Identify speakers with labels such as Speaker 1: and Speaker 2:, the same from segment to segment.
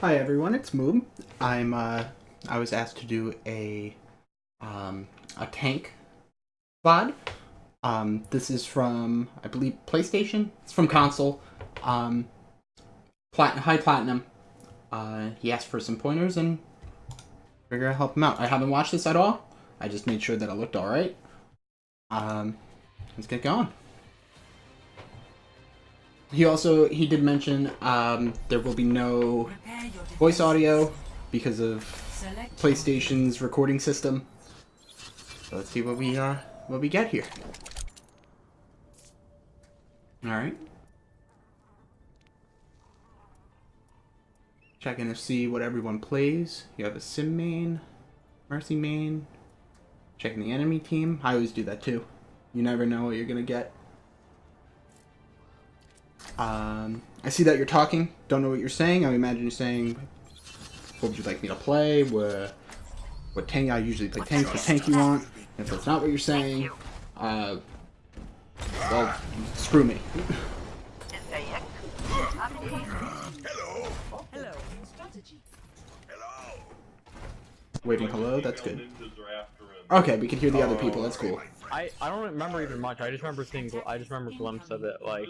Speaker 1: Hi everyone, it's Moob. I was asked to do a tank VOD. This is from, I believe, PlayStation. It's from console. High platinum. He asked for some pointers and figured I'd help him out. I haven't watched this at all. I just made sure that it looked alright. Let's get going. He did mention there will be no voice audio because of PlayStation's recording system. So let's see what we get here. All right. Checking to see what everyone plays. You have a sim main, mercy main. Checking the enemy team. I always do that too. You never know what you're gonna get. I see that you're talking. Don't know what you're saying. I imagine you're saying, what would you like me to play? What tank? I usually play tanks. What tank you want? If that's not what you're saying, well, screw me. Waving hello, that's good. Okay, we can hear the other people, that's cool.
Speaker 2: I don't remember even much. I just remember a glimpse of it, like.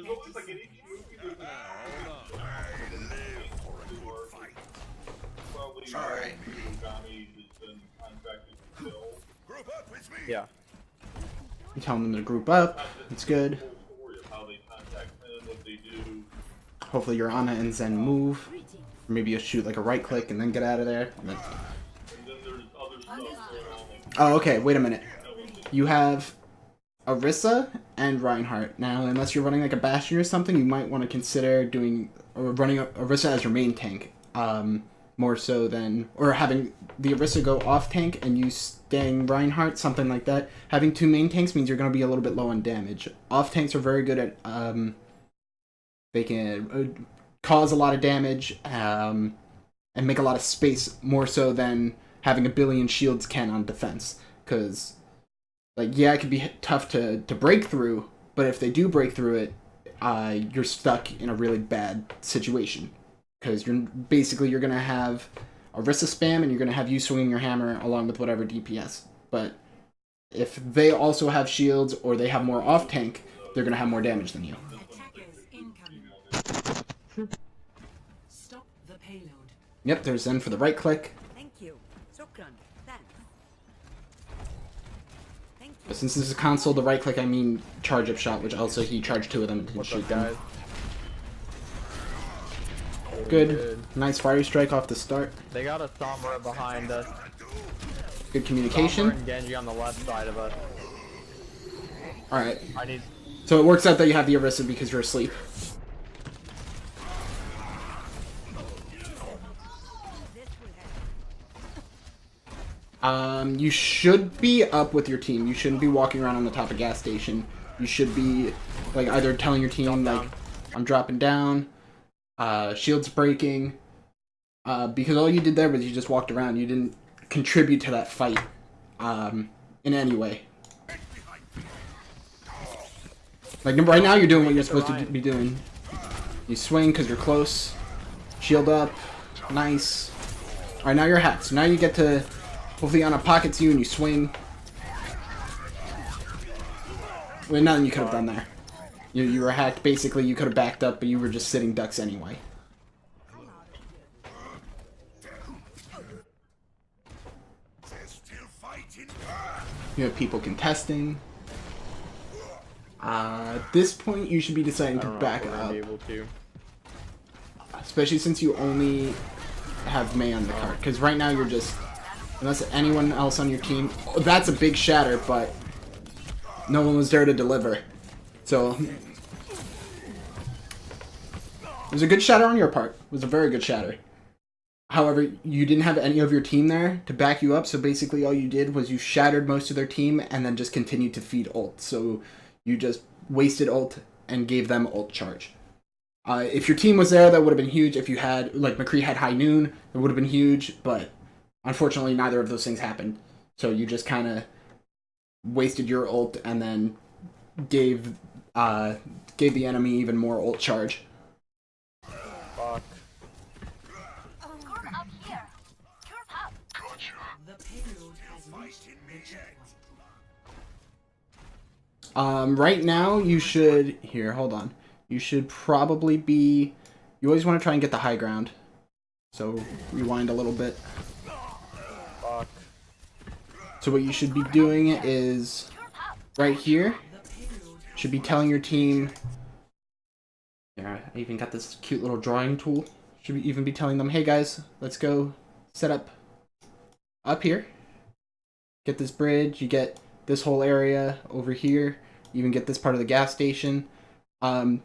Speaker 1: Alright.
Speaker 2: Yeah.
Speaker 1: I'm telling them to group up. It's good. Hopefully your Ana and Zen move. Or maybe you shoot like a right click and then get out of there. Oh, okay, wait a minute. You have Orisa and Reinhardt. Now, unless you're running like a Bastion or something, you might want to consider running Orisa as your main tank. More so than, or having the Orisa go off tank and you staying Reinhardt, something like that. Having two main tanks means you're going to be a little bit low on damage. Off tanks are very good at, they can cause a lot of damage, and make a lot of space, more so than having a billion shields can on defense. Because, like, yeah, it can be tough to break through, but if they do break through it, you're stuck in a really bad situation. Because you're going to have Orisa spam, and you're going to have you swinging your hammer along with whatever DPS. But if they also have shields, or they have more off-tank, they're going to have more damage than you.
Speaker 3: Stop the payload.
Speaker 1: Yep, there's Zen for the right click.
Speaker 3: Thank you. Shukran. Thanks. Thank you.
Speaker 1: But since this is a console, the right click, I mean charge up shot, which also he charged two of them and didn't shoot them. Good. Nice fire strike off the start.
Speaker 2: They got a Sombra behind us.
Speaker 1: Good communication.
Speaker 2: Sombra and Genji on the left side of us.
Speaker 1: Alright.
Speaker 2: I need.
Speaker 1: So it works out that you have the Orisa because you're asleep. You should be up with your team. You shouldn't be walking around on the top of gas station. You should be, like, either telling your team, like, I'm dropping down, shield's breaking, because all you did there was you just walked around. You didn't contribute to that fight, in any way. Like, right now you're doing what you're supposed to be doing. You swing because you're close, shield up, nice. Alright, now you're hacked, so now you get to... Hopefully Ana pockets you and you swing. Well, nothing you could have done there. You were hacked. Basically, you could have backed up, but you were just sitting ducks anyway. You have people contesting. At this point, you should be deciding to back up. Especially since you only have Mei on the card. Because right now you're just... Unless anyone else on your team... Oh, that's a big shatter, but... No one was there to deliver. So... It was a good shatter on your part. It was a very good shatter. However, you didn't have any of your team there to back you up, so basically all you did was you shattered most of their team and then just continued to feed ult. So you just wasted ult and gave them ult charge. If your team was there, that would have been huge. If you had... Like, McCree had High Noon, it would have been huge, but... Unfortunately, neither of those things happened. So you just kind of wasted your ult and then gave the enemy even more ult charge.
Speaker 2: Fuck.
Speaker 1: Right now you should... Here, hold on. You should probably be... You always want to try and get the high ground. So, rewind a little bit.
Speaker 2: Fuck.
Speaker 1: So what you should be doing is... Right here. Should be telling your team... Yeah, I even got this cute little drawing tool. Should we even be telling them, hey guys, let's go set up here. Get this bridge, you get this whole area over here. You even get this part of the gas station. You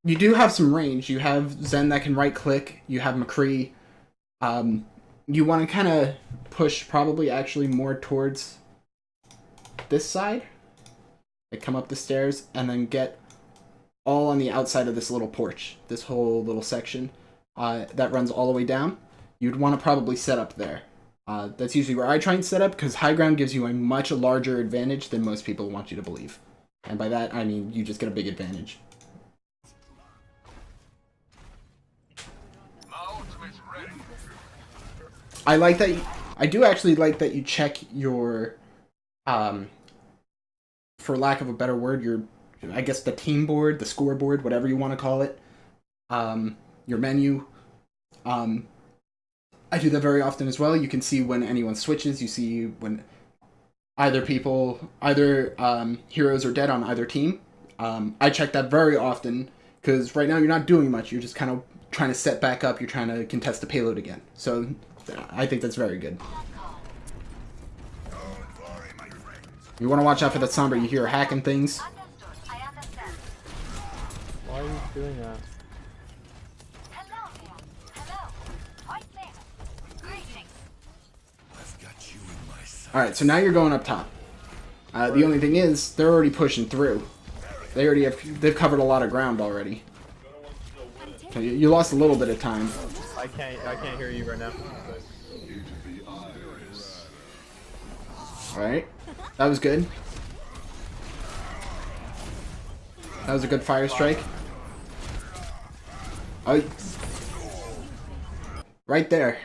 Speaker 1: do have some range. You have Zen that can right click. You have McCree. You want to kind of push probably actually more towards this side. Like come up the stairs and then get all on the outside of this little porch. This whole little section that runs all the way down. You'd want to probably set up there. That's usually where I try and set up because high ground gives you a much larger advantage than most people want you to believe. And by that, I mean you just get a big advantage. I like that. I do actually like that you check your, for lack of a better word, your, I guess the team board, the scoreboard, whatever you want to call it, your menu. I do that very often as well. You can see when anyone switches. You see when either heroes are dead on either team. I check that very often because right now you're not doing much. You're just kind of trying to set back up. You're trying to contest the payload again. So I think that's very good. You want to watch out for that Sombra. You hear her hacking things.
Speaker 2: Why are you doing that?
Speaker 1: Alright, so now you're going up top. The only thing is, they're already pushing through. They've covered a lot of ground already. So you lost a little bit of time.
Speaker 2: I can't hear you right now.
Speaker 1: Alright. That was good. That was a good fire strike. Oh, right there.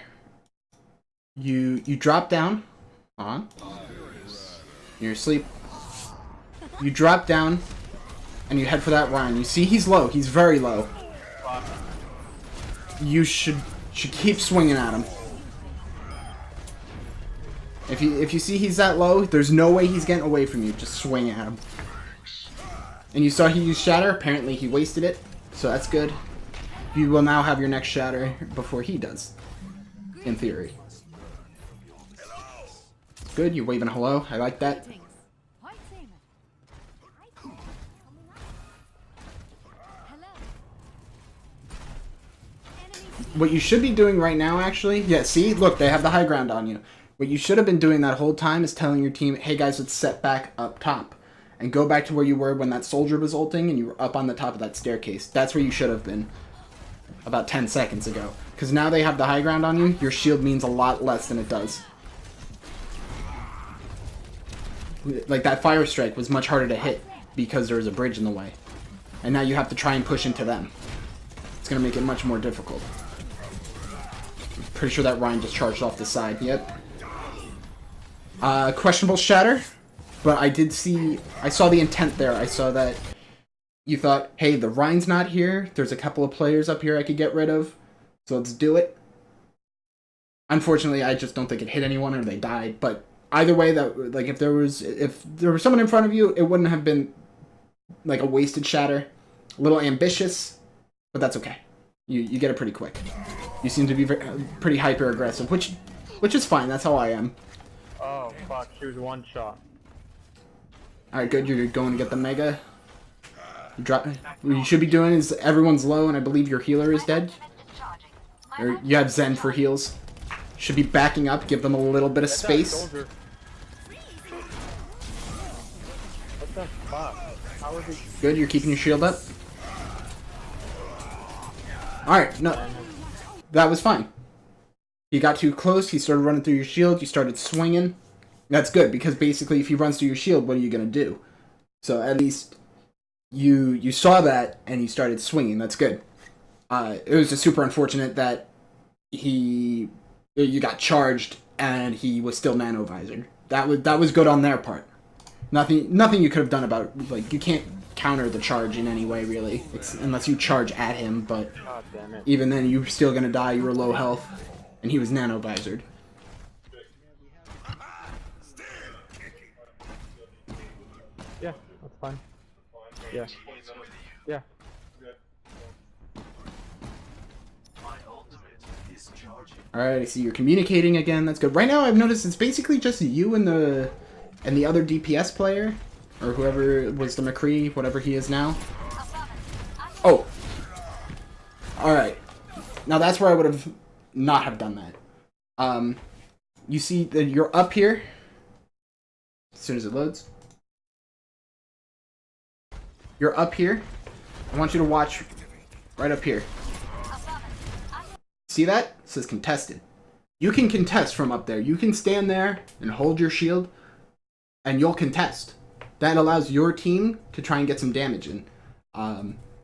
Speaker 1: You drop down. You're asleep. You drop down and you head for that Ryan. You see he's low. He's very low. You should keep swinging at him. If you see he's that low, there's no way he's getting away from you. Just swing at him. And you saw he used Shatter. Apparently he wasted it. So that's good. You will now have your next Shatter before he does. In theory. Good, you're waving hello. I like that. What you should be doing right now, actually... Yeah, see? Look, they have the high ground on you. What you should have been doing that whole time is telling your team, hey guys, let's set back up top. And go back to where you were when that soldier was ulting and you were up on the top of that staircase. That's where you should have been. About 10 seconds ago. Because now they have the high ground on you, your shield means a lot less than it does. Like, that fire strike was much harder to hit because there was a bridge in the way. And now you have to try and push into them. It's going to make it much more difficult. Pretty sure that Ryan just charged off the side. Yep. Questionable Shatter. But I saw the intent there. I saw that you thought, hey, the Ryan's not here. There's a couple of players up here I could get rid of. So let's do it. Unfortunately, I just don't think it hit anyone or they died. But either way, that like if there was someone in front of you, it wouldn't have been like a wasted Shatter. A little ambitious, but that's okay. You get it pretty quick. You seem to be pretty hyper aggressive, which is fine. That's how I am.
Speaker 2: Oh fuck! She was one shot.
Speaker 1: All right, good. You're going to get the Mega. What you should be doing is everyone's low, and I believe your healer is dead. Or you have Zen for heals. Should be backing up. Give them a little bit of space.
Speaker 2: What the fuck? How is he?
Speaker 1: Good. You're keeping your shield up. All right. No, that was fine. He got too close. He started running through your shield. You started swinging. That's good, because basically if he runs through your shield, what are you going to do? So at least you saw that and you started swinging. That's good. It was just super unfortunate that you got charged and he was still nano-visored. that was good on their part. Nothing you could have done about, like, you can't counter the charge in any way really, unless you charge at him. But
Speaker 2: God damn it.
Speaker 1: even then, you're still gonna die. You were low health, and he was nano visored.
Speaker 2: Yeah, that's fine. Yeah. Yeah.
Speaker 1: Alright, I see you're communicating again. That's good. Right now, I've noticed it's basically just you and the other DPS player, or whoever was the McCree, whatever he is now. Oh. Alright. Now that's where I would have not have done that. You see that you're up here. As soon as it loads. You're up here. I want you to watch right up here. See that? It says contested. You can contest from up there. You can stand there and hold your shield, and you'll contest. That allows your team to try and get some damage in.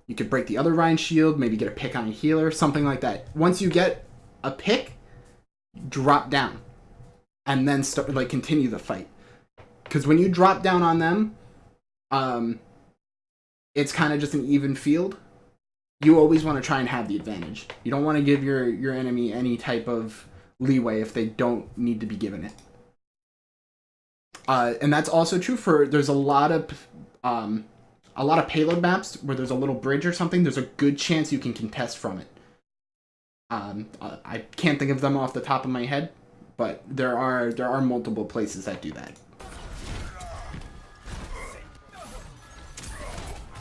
Speaker 1: You could break the other Ryan's shield, maybe get a pick on a healer, something like that. Once you get a pick, drop down, and then start, like, continue the fight. Because when you drop down on them, it's kind of just an even field. You always want to try and have the advantage. You don't want to give your enemy any type of leeway if they don't need to be given it. And that's also true for, there's a lot of payload maps where there's a little bridge or something. There's a good chance you can contest from it. I can't think of them off the top of my head, but there are multiple places that do that.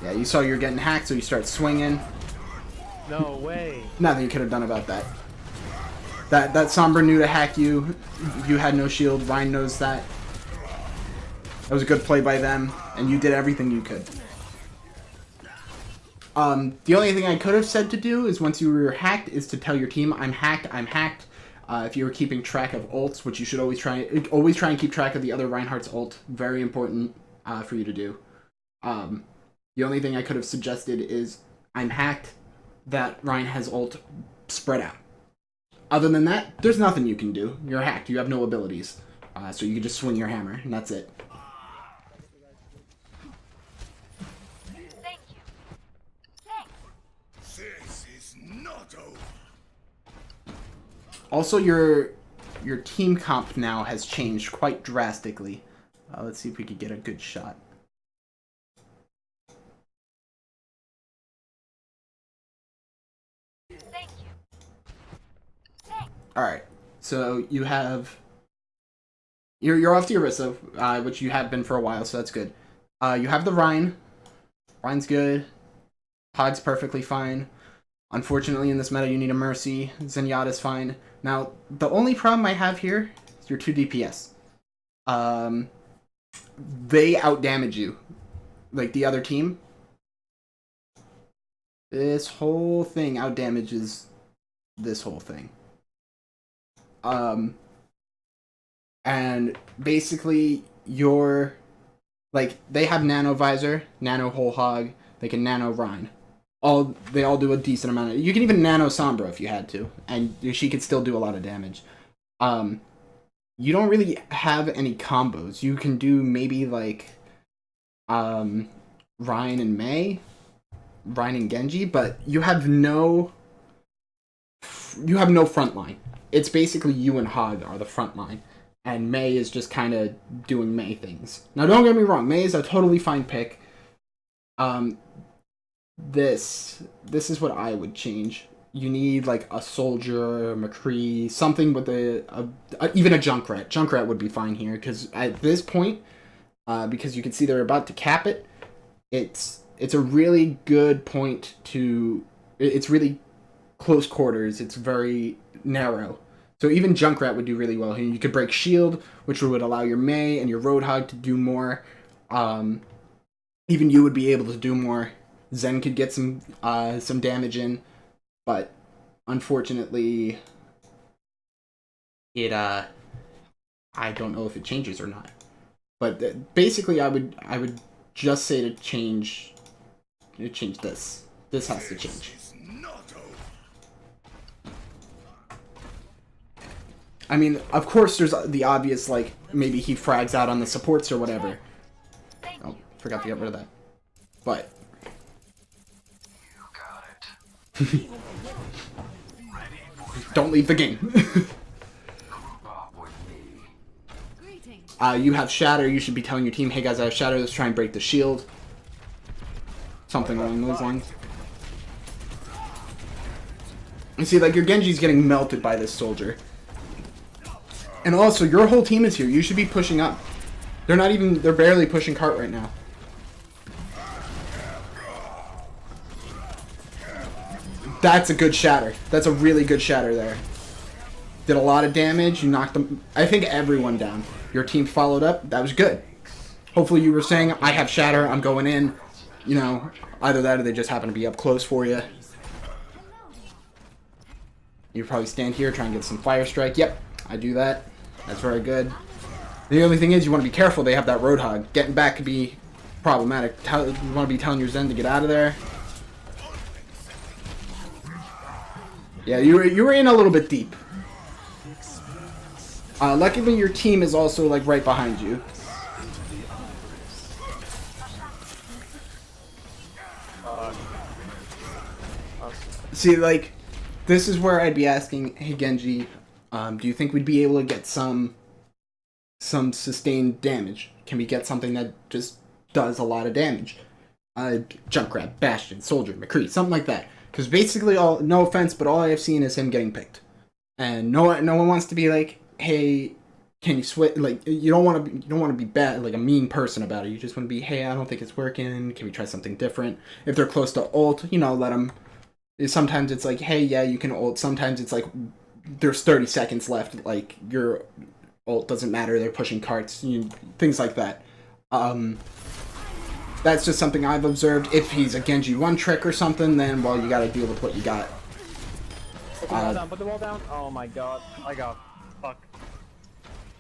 Speaker 1: Yeah, you saw you're getting hacked, so you start swinging.
Speaker 2: No way.
Speaker 1: Nothing you could have done about that. That Sombra knew to hack you. You had no shield. Ryan knows that. That was a good play by them, and you did everything you could. The only thing I could have said to do is once you were hacked is to tell your team, I'm hacked, I'm hacked. If you were keeping track of ults, which you should always try and keep track of the other Reinhardt's ult. Very important for you to do. The only thing I could have suggested is, I'm hacked, that Ryan has ult, spread out. Other than that, there's nothing you can do. You're hacked, you have no abilities. So you can just swing your hammer, and that's it.
Speaker 4: Thank you. Thanks.
Speaker 5: This is not over.
Speaker 1: Also, your team comp now has changed quite drastically. Let's see if we could get a good shot.
Speaker 4: Thank you. Thanks.
Speaker 1: Alright, so you have... You're off to Orisa, which you have been for a while, so that's good. You have the Rhine. Rhine's good. Hog's perfectly fine. Unfortunately, in this meta, you need a Mercy. Zenyatta's fine. Now, the only problem I have here is your 2 DPS. They outdamage you. Like the other team. This whole thing outdamages this whole thing. And basically, you're... Like, they have Nano Visor, Nano Whole Hog, they can Nano Rhine. They all do a decent amount of... You can even Nano Sombra if you had to, and she could still do a lot of damage. You don't really have any combos. You can do maybe, like, Rhine and Mei, Rhine and Genji, but you have no front line. It's basically you and Hog are the front line, and Mei is just kind of doing Mei things. Now, don't get me wrong, Mei is a totally fine pick. This is what I would change. You need, like, a Soldier, a McCree, something with even a Junkrat. Junkrat would be fine here, because at this point, because you can see they're about to cap it, it's a really good point to... It's really close quarters. It's very narrow. So even Junkrat would do really well here. You could break shield, which would allow your Mei and your Roadhog to do more. Even you would be able to do more. Zen could get some damage in, but unfortunately, I don't know if it changes or not. But basically, I would just say to change this. This has to change. I mean, of course, there's the obvious, like, maybe he frags out on the supports or whatever.
Speaker 4: Thank
Speaker 1: Oh,
Speaker 4: you.
Speaker 1: forgot to get rid of that. But don't leave the game. You have Shatter. You should be telling your team, hey guys, I have Shatter. Let's try and break the shield. Something along those lines. You see, like, your Genji's getting melted by this soldier. And also, your whole team is here. You should be pushing up. They're barely pushing cart right now. That's a good Shatter. That's a really good Shatter there. Did a lot of damage. You knocked them, I think, everyone down. Your team followed up. That was good. Hopefully you were saying, I have Shatter, I'm going in. You know, either that or they just happen to be up close for you. You probably stand here, try and get some Fire Strike. Yep, I do that. That's very good. The only thing is, you want to be careful. They have that Roadhog. Getting back could be problematic. You want to be telling your Zen to get out of there. Yeah, you were in a little bit deep. Luckily, your team is also, like, right behind you. See, like, this is where I'd be asking, hey Genji, do you think we'd be able to get some sustained damage? Can we get something that just does a lot of damage? Junkrat, Bastion, Soldier, McCree, something like that. Because basically, no offense, but all I have seen is him getting picked. And no one wants to be like, hey, can you switch? Like, you don't want to be bad, like a mean person about it. You just want to be, hey, I don't think it's working. Can we try something different? If they're close to ult, you know, let them. Sometimes it's like, hey, yeah, you can ult. Sometimes it's like, there's 30 seconds left. Like, your ult doesn't matter. They're pushing carts, things like that. That's just something I've observed. If he's a Genji one trick or something, then, well, you gotta deal with what you got.
Speaker 2: Put the wall down, put the wall down. Oh my god, I got fucked.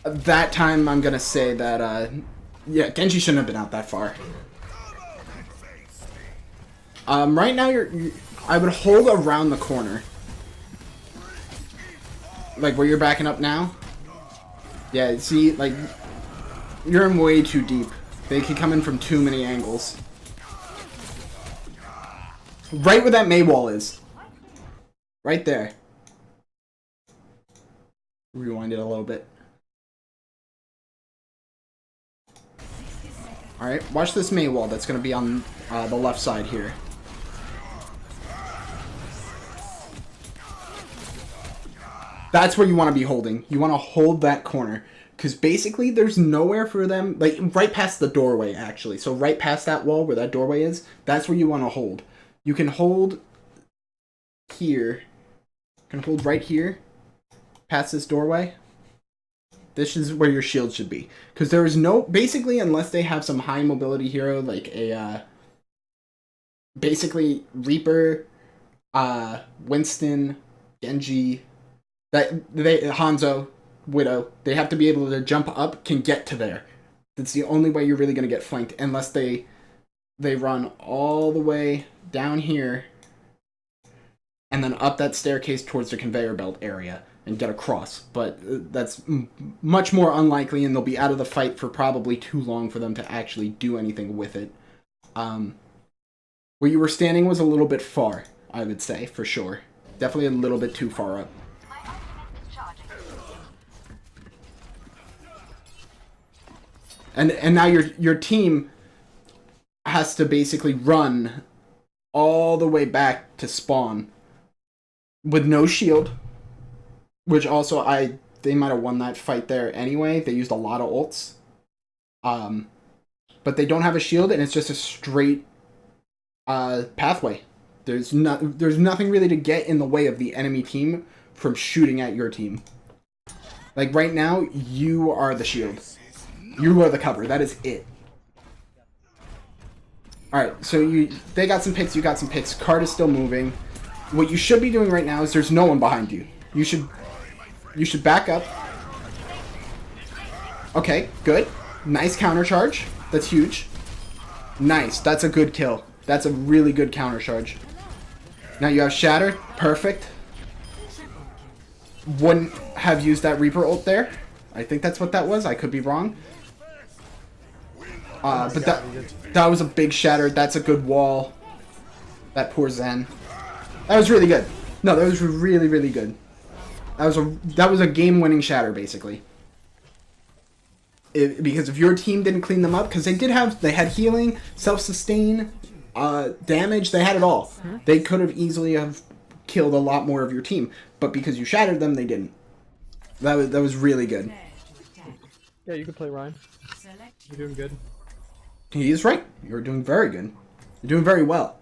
Speaker 1: That time, I'm gonna say that, yeah, Genji shouldn't have been out that far. Right now, I would hold around the corner. Like, where you're backing up now? Yeah, see, like, you're in way too deep. They could come in from too many angles. Right where that Mei wall is. Right there. Rewind it a little bit. Alright, watch this Mei wall that's going to be on the left side here. That's where you want to be holding. You want to hold that corner. Because basically, there's nowhere for them, like, right past the doorway, actually. So right past that wall where that doorway is, that's where you want to hold. You can hold here. You can hold right here, past this doorway. This is where your shield should be. Because there is no, basically, unless they have some high mobility hero, like a, basically, Reaper, Winston, Genji, Hanzo, Widow, they have to be able to jump up, can get to there. That's the only way you're really going to get flanked, unless they run all the way down here and then up that staircase towards the conveyor belt area and get across. But that's much more unlikely, and they'll be out of the fight for probably too long for them to actually do anything with it. Where you were standing was a little bit far, I would say, for sure. Definitely a little bit too far up.
Speaker 4: My ultimate is charging.
Speaker 1: And now your team has to basically run all the way back to spawn with no shield, which also they might have won that fight there anyway. They used a lot of ults, but they don't have a shield, and it's just a straight pathway. There's nothing really to get in the way of the enemy team from shooting at your team. Like right now, you are the shield. You are the cover. That is it. Alright, so they got some picks, you got some picks. Card is still moving. What you should be doing right now is there's no one behind you. You should back up. Okay, good. Nice counter charge. That's huge. Nice. That's a good kill. That's a really good counter charge. Now you have Shatter. Perfect. wouldn't have used that Reaper ult there. I think that's what that was. I could be wrong. But that was a big shatter. That's a good wall. That poor Zen. That was really good. No, that was really, really good. That was a game-winning shatter, basically. Because if your team didn't clean them up, because they had healing, self-sustain, damage, they had it all. They could have easily have killed a lot more of your team, but because you shattered them, they didn't. That was really good.
Speaker 2: Yeah, you can play Ryan.
Speaker 3: Select
Speaker 2: You're doing good.
Speaker 1: He is right. You're doing very good. You're doing very well.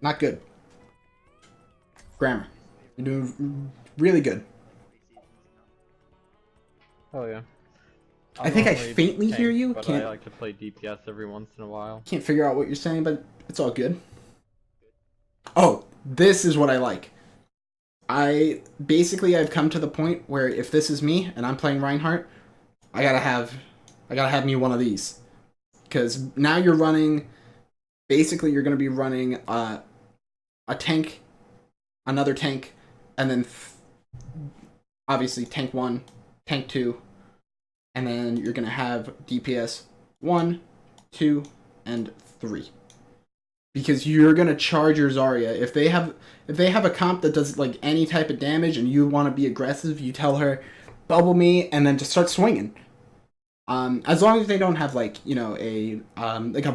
Speaker 1: Not good. Grammar. You're doing really good.
Speaker 2: Oh yeah.
Speaker 1: I think I
Speaker 2: normally
Speaker 1: faintly
Speaker 2: tank,
Speaker 1: hear you.
Speaker 2: But
Speaker 1: Can't
Speaker 2: I like to play DPS every once in a while.
Speaker 1: can't figure out what you're saying, but it's all good. Oh, this is what I like. I've come to the point where if this is me and I'm playing Reinhardt, I gotta have me one of these, because now you're running. Basically, you're gonna be running a tank, another tank, and then obviously tank 1, tank 2, and then you're gonna have DPS 1, 2, and 3. Because you're gonna charge your Zarya. If they have a comp that does like any type of damage and you want to be aggressive, you tell her, bubble me, and then just start swinging. As long as they don't have like a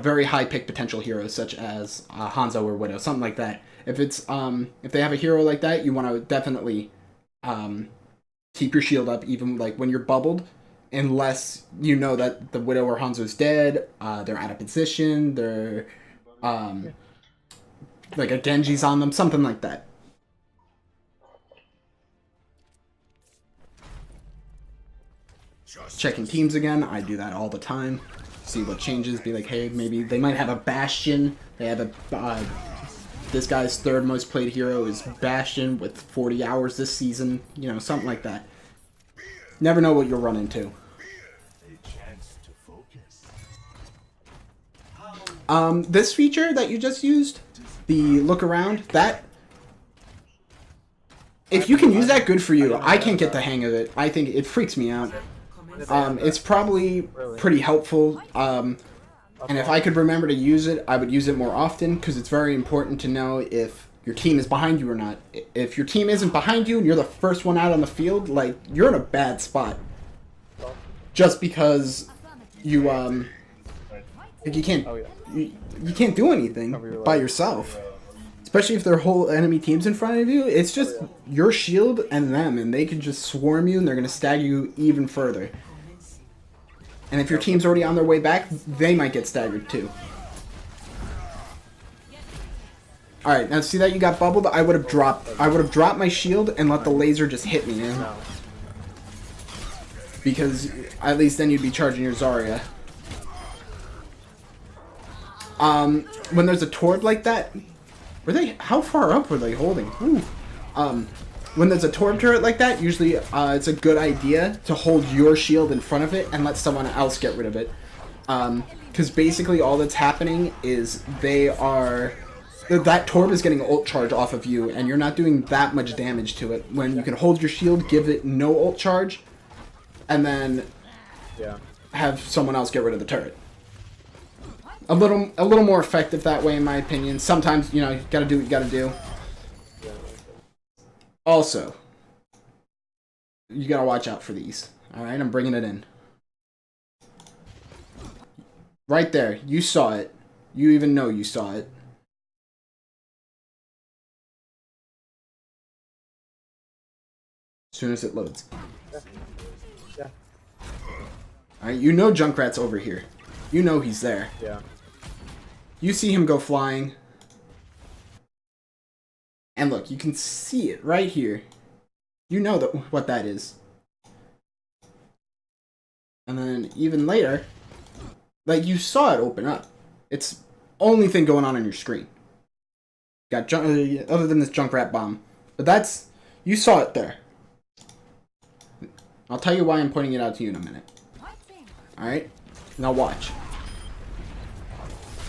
Speaker 1: very high pick potential hero such as Hanzo or Widow, something like that. If they have a hero like that, you want to definitely keep your shield up even like when you're bubbled, unless you know that the Widow or Hanzo's dead, they're out of position, they're like a Genji's on them, something like that. Checking teams again, I do that all the time. See what changes, be like, hey, maybe they might have a Bastion. They have a this guy's third most played hero is Bastion with 40 hours this season, something like that. Never know what you'll run into. This feature that you just used, the look around, that if you can use that, good for you. I can't get the hang of it. I think it freaks me out. It's probably pretty helpful. And if I could remember to use it, I would use it more often, because it's very important to know if your team is behind you or not. If your team isn't behind you and you're the first one out on the field, like, you're in a bad spot. Just because you you can't you can't do anything by yourself. Especially if their whole enemy team's in front of you. It's just your shield and them, and they can just swarm you and they're gonna stagger you even further. And if your team's already on their way back, they might get staggered too. Alright, now see that you got bubbled? I would have dropped my shield and let the laser just hit me, man. Because at least then you'd be charging your Zarya. When there's a torb like that, how far up were they holding? Ooh. When there's a torb turret like that, usually it's a good idea to hold your shield in front of it and let someone else get rid of it. Because basically all that's happening is that torb is getting ult charge off of you, and you're not doing that much damage to it. When you can hold your shield, give it no ult charge, and then have someone else get rid of the turret. A little more effective that way, in my opinion. Sometimes, you gotta do what you gotta do. Also, you gotta watch out for these. Alright, I'm bringing it in. Right there, you saw it. You even know you saw it. As soon as it loads.
Speaker 2: Yeah.
Speaker 1: Alright, you know Junkrat's over here. You know he's there.
Speaker 2: Yeah.
Speaker 1: You see him go flying. And look, you can see it right here. You know what that is. And then even later, like, you saw it open up. It's only thing going on your screen. Got other than this Junkrat bomb. But you saw it there. I'll tell you why I'm pointing it out to you in a minute. Alright? Now watch.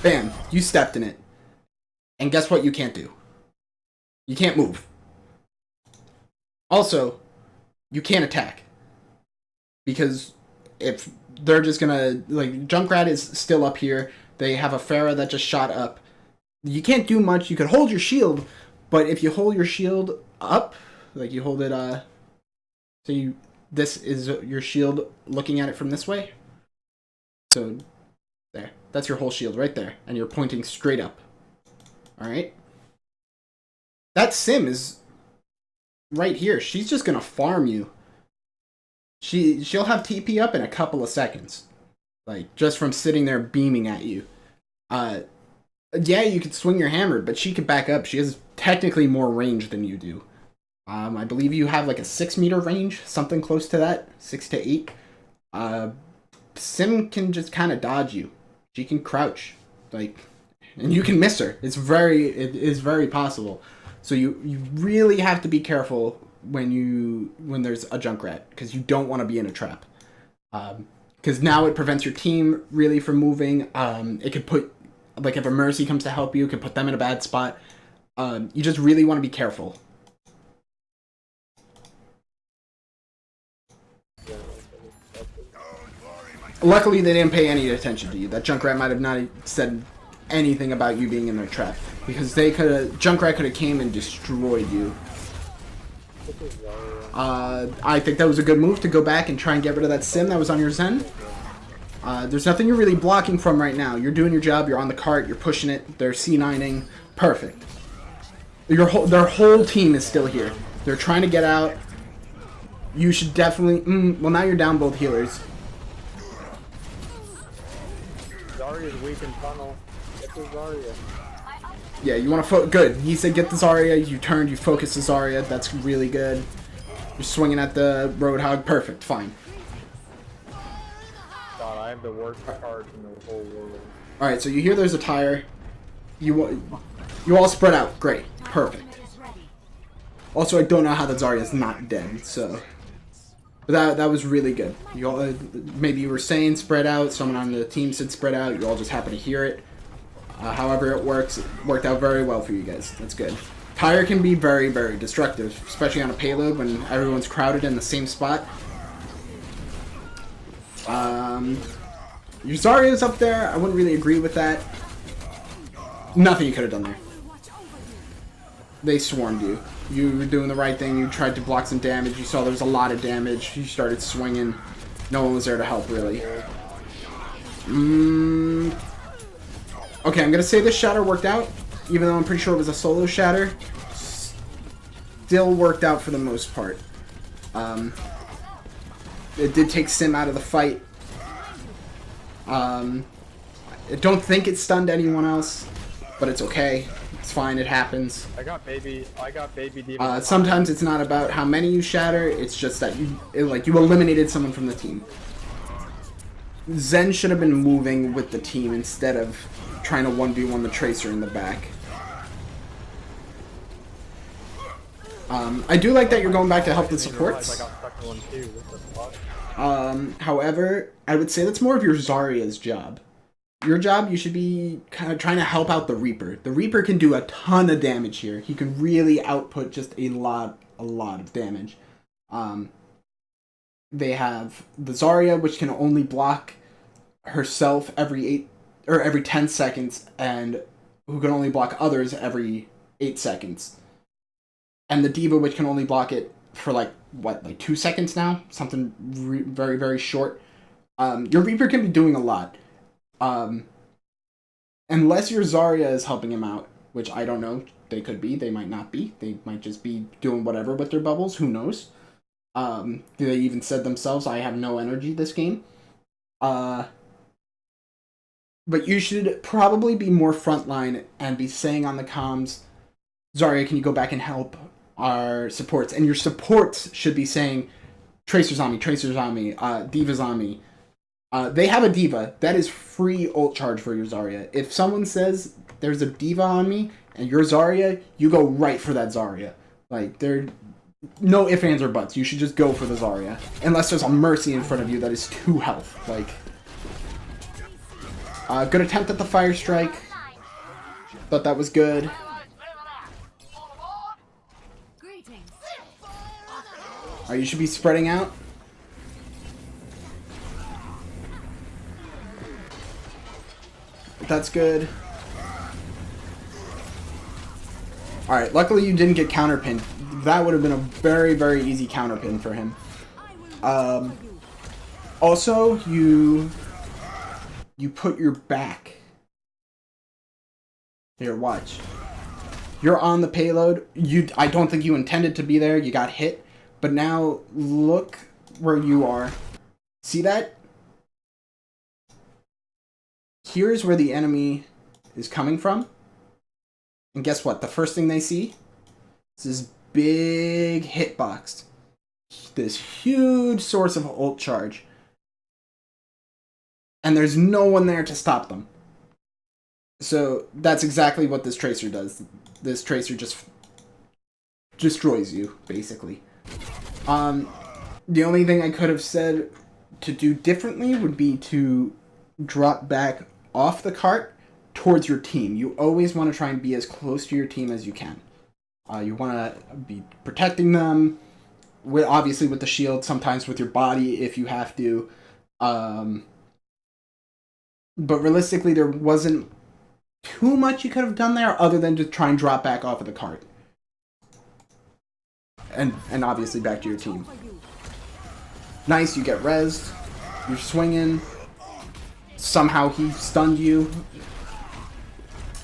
Speaker 1: Bam! You stepped in it. And guess what you can't do? You can't move. Also, you can't attack. Because if they're just gonna, like, Junkrat is still up here, they have a Pharah that just shot up. You can't do much. You could hold your shield, but if you hold your shield up, like you hold it, so this is your shield looking at it from this way. So, there. That's your whole shield right there, and you're pointing straight up. Alright? That Sim is right here. She's just gonna farm you. She'll have TP up in a couple of seconds. Like, just from sitting there beaming at you. Yeah, you could swing your hammer, but she could back up. She has technically more range than you do. I believe you have like a 6-meter range, something close to that. 6 to 8. Sim can just kind of dodge you. She can crouch. Like, and you can miss her. It is very possible. So you really have to be careful when there's a Junkrat, because you don't want to be in a trap. Because now it prevents your team really from moving. It could put, like, if a Mercy comes to help you, it could put them in a bad spot. You just really want to be careful. Luckily, they didn't pay any attention to you. That Junkrat might have not said anything about you being in their trap, because Junkrat could have came and destroyed you. I think that was a good move to go back and try and get rid of that Sim that was on your Zen. There's nothing you're really blocking from right now. You're doing your job. You're on the cart. You're pushing it. They're C9ing. Perfect. Their whole team is still here. They're trying to get out. You should definitely... well, now you're down both healers.
Speaker 2: Zarya's weak in tunnel. Get the Zarya.
Speaker 1: Yeah, you want to good. He said get the Zarya. You turned. You focused the Zarya. That's really good. You're swinging at the Roadhog. Perfect. Fine.
Speaker 2: God, I have the worst cards in the whole world.
Speaker 1: Alright, so you hear there's a tire. You all spread out. Great. Perfect. Also, I don't know how the Zarya's not dead, so... But that was really good. You all, maybe you were saying spread out, someone on the team said spread out, you all just happened to hear it. However it worked out very well for you guys. That's good. Tire can be very, very destructive, especially on a payload when everyone's crowded in the same spot. Your Zarya's up there. I wouldn't really agree with that. Nothing you could have done there. They swarmed you. You were doing the right thing. You tried to block some damage. You saw there was a lot of damage. You started swinging. No one was there to help, really. Okay, I'm going to say this shatter worked out. Even though I'm pretty sure it was a solo shatter. Still worked out for the most part. It did take Sim out of the fight. I don't think it stunned anyone else. But it's okay. It's fine. It happens.
Speaker 2: I got baby demon.
Speaker 1: Sometimes it's not about how many you shatter. It's just that you eliminated someone from the team. Zen should have been moving with the team instead of trying to 1v1 the Tracer in the back. I do like that you're going back to help the supports. However, I would say that's more of your Zarya's job. Your job, you should be kind of trying to help out the Reaper. The Reaper can do a ton of damage here. He can really output just a lot of damage. They have the Zarya, which can only block herself every 10 seconds, and who can only block others every 8 seconds. And the D.Va, which can only block it for like 2 seconds now? Something very, very short. Your Reaper can be doing a lot. Unless your Zarya is helping him out, which I don't know. They could be, they might not be. They might just be doing whatever with their bubbles, who knows? They even said themselves, I have no energy this game. But you should probably be more frontline and be saying on the comms, Zarya, can you go back and help our supports? And your supports should be saying, Tracer's on me, D.Va's on me. They have a D.Va. That is free ult charge for your Zarya. If someone says, there's a D.Va on me, and you're Zarya, you go right for that Zarya. Like, no ifs, ands, or buts. You should just go for the Zarya. Unless there's a Mercy in front of you that is 2 health. Like, good attempt at the Fire Strike. Thought that was good. Alright, you should be spreading out. That's good. Alright, luckily you didn't get counterpinned. That would have been a very, very easy counterpin for him. Also, you put your back. Here, watch. You're on the payload. I don't think you intended to be there. You got hit. But now, look where you are. See that? Here's where the enemy is coming from. And guess what? The first thing they see is this big hitbox. This huge source of ult charge. And there's no one there to stop them. So that's exactly what this tracer does. This tracer just destroys you, basically. The only thing I could have said to do differently would be to drop back off the cart towards your team. You always want to try and be as close to your team as you can. You want to be protecting them, obviously with the shield, sometimes with your body if you have to. But realistically, there wasn't too much you could have done there other than just try and drop back off of the cart. And obviously back to your team. Nice, you get rezzed. You're swinging. Somehow he stunned you.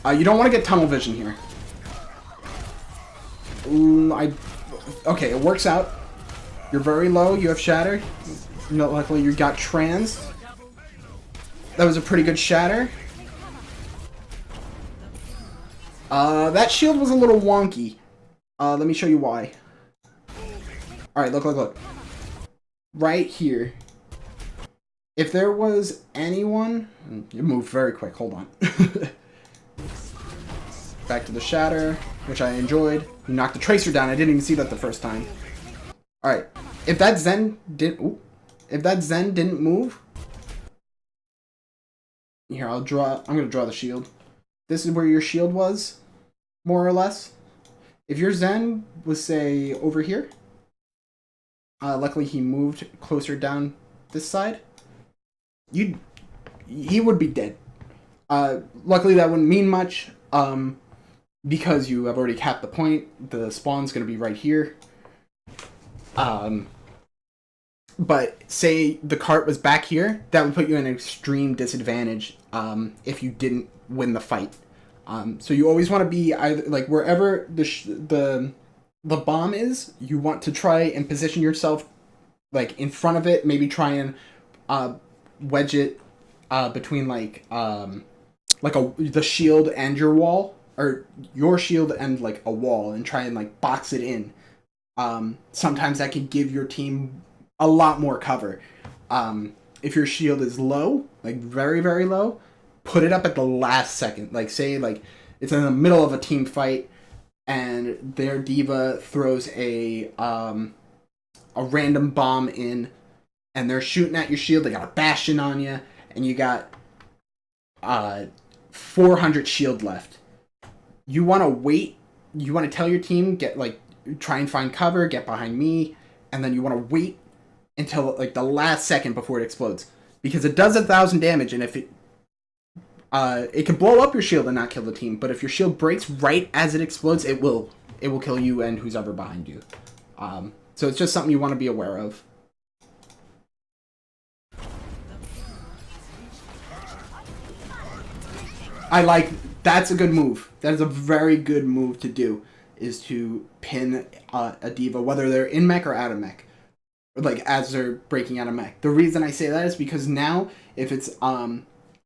Speaker 1: You don't want to get tunnel vision here. Okay, it works out. You're very low. You have shatter. Luckily, you got trans. That was a pretty good shatter. That shield was a little wonky. Let me show you why. Alright, look. Right here. If there was anyone... You moved very quick, hold on. Back to the shatter, which I enjoyed. You knocked the tracer down, I didn't even see that the first time. Alright, if that Zen didn't move... Here, I'm gonna draw the shield. This is where your shield was, more or less. If your Zen was, say, over here... luckily he moved closer down this side. He would be dead. Luckily that wouldn't mean much, because you have already capped the point. The spawn's gonna be right here. But say the cart was back here, that would put you in an extreme disadvantage, if you didn't win the fight. So you always want to be either, like, wherever the bomb is, you want to try and position yourself, like, in front of it. Maybe try and wedge it between, the shield and your wall, or your shield and, like, a wall, and try and, like, box it in. Sometimes that can give your team a lot more cover. If your shield is low, like, very, very low, put it up at the last second. Like, say, like, it's in the middle of a team fight, and their diva throws a random bomb in, and they're shooting at your shield. They got a bastion on you, and you got 400 shield left. You want to wait. You want to tell your team, try and find cover, get behind me, and then you want to wait until, like, the last second before it explodes, because it does 1,000 damage, and if it can blow up your shield and not kill the team, but if your shield breaks right as it explodes, it will kill you and who's ever behind you. So it's just something you want to be aware of. That's a good move. That is a very good move to do, is to pin a diva, whether they're in mech or out of mech, like, as they're breaking out of mech. The reason I say that is because now, if it's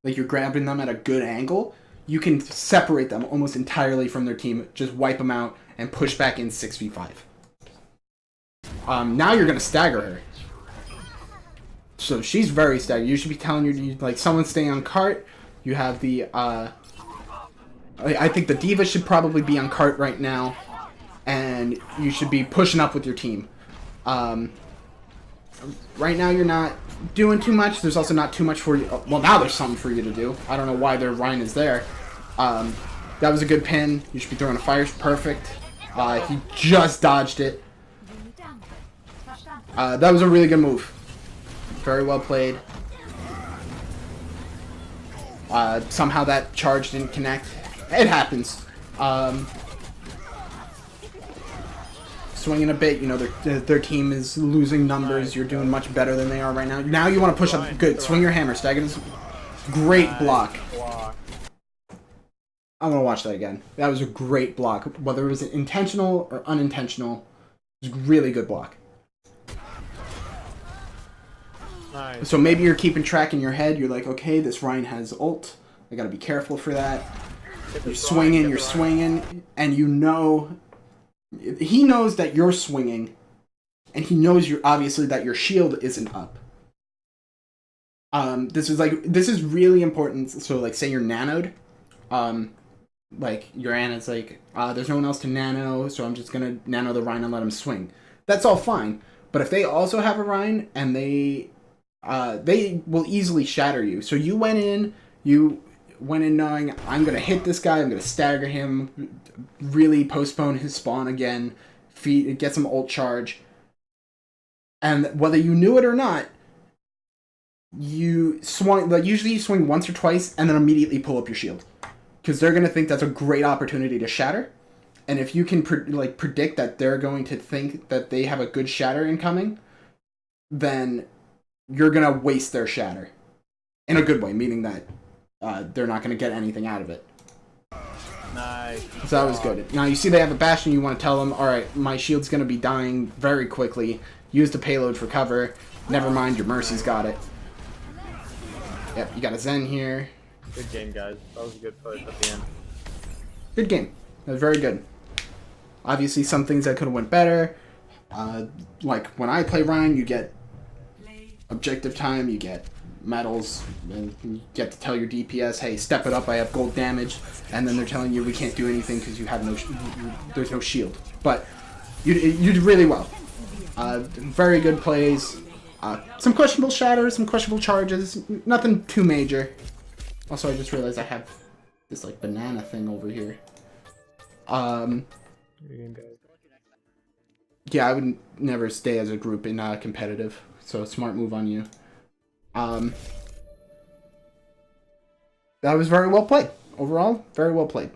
Speaker 1: like, you're grabbing them at a good angle, you can separate them almost entirely from their team, just wipe them out, and push back in 6v5. Now you're going to stagger her. So she's very staggered. You should be telling her, like, someone's staying on cart. You have the, I think the diva should probably be on cart right now, and you should be pushing up with your team. Right now you're not doing too much. There's also not too much for you. Well, now there's something for you to do. I don't know why their Ryan is there. That was a good pin. You should be throwing a fire. Perfect. He just dodged it. That was a really good move. Very well played. Somehow that charge didn't connect. It happens. Swinging a bit, you know, their team is losing numbers. You're doing much better than they are right now. Now you want to push up. Good. Swing your hammer, Staggins. Great block. I'm going to watch that again. That was a great block. Whether it was intentional or unintentional, it was a really good block.
Speaker 2: Nice.
Speaker 1: So maybe you're keeping track in your head. You're like, okay, this Ryan has ult. I got to be careful for that. You're swinging, and you know... He knows that you're swinging, and he knows obviously that your shield isn't up. This is really important. So like, say you're nanoed, like your Ana's like, there's no one else to nano, so I'm just gonna nano the Rhine and let him swing. That's all fine. But if they also have a Rhine and they will easily shatter you. So you went in knowing I'm gonna hit this guy, I'm gonna stagger him, really postpone his spawn again, get some ult charge, and whether you knew it or not, you swung. Like usually, you swing once or twice, and then immediately pull up your shield, because they're gonna think that's a great opportunity to shatter, and if you can predict that they're going to think that they have a good shatter incoming, then you're gonna waste their shatter, in a good way, meaning that they're not going to get anything out of it.
Speaker 2: Nice.
Speaker 1: So that was good. Now you see they have a Bastion, you want to tell them, alright, my shield's going to be dying very quickly. Use the payload for cover. Never mind, your Mercy's got it. Yep, you got a Zen here.
Speaker 2: Good game, guys. That was a good push at the end.
Speaker 1: Good game. That was very good. Obviously, some things that could have went better. Like, when I play Ryan, you get objective time, you get medals, and you get to tell your DPS, hey, step it up, I have gold damage, and then they're telling you we can't do anything because you have there's no shield. But you did really well. Very good plays. Some questionable shatters, some questionable charges, nothing too major. Also, I just realized I have this like banana thing over here. Yeah, I would never stay as a group in competitive, so smart move on you. That was very well played. Overall, very well played.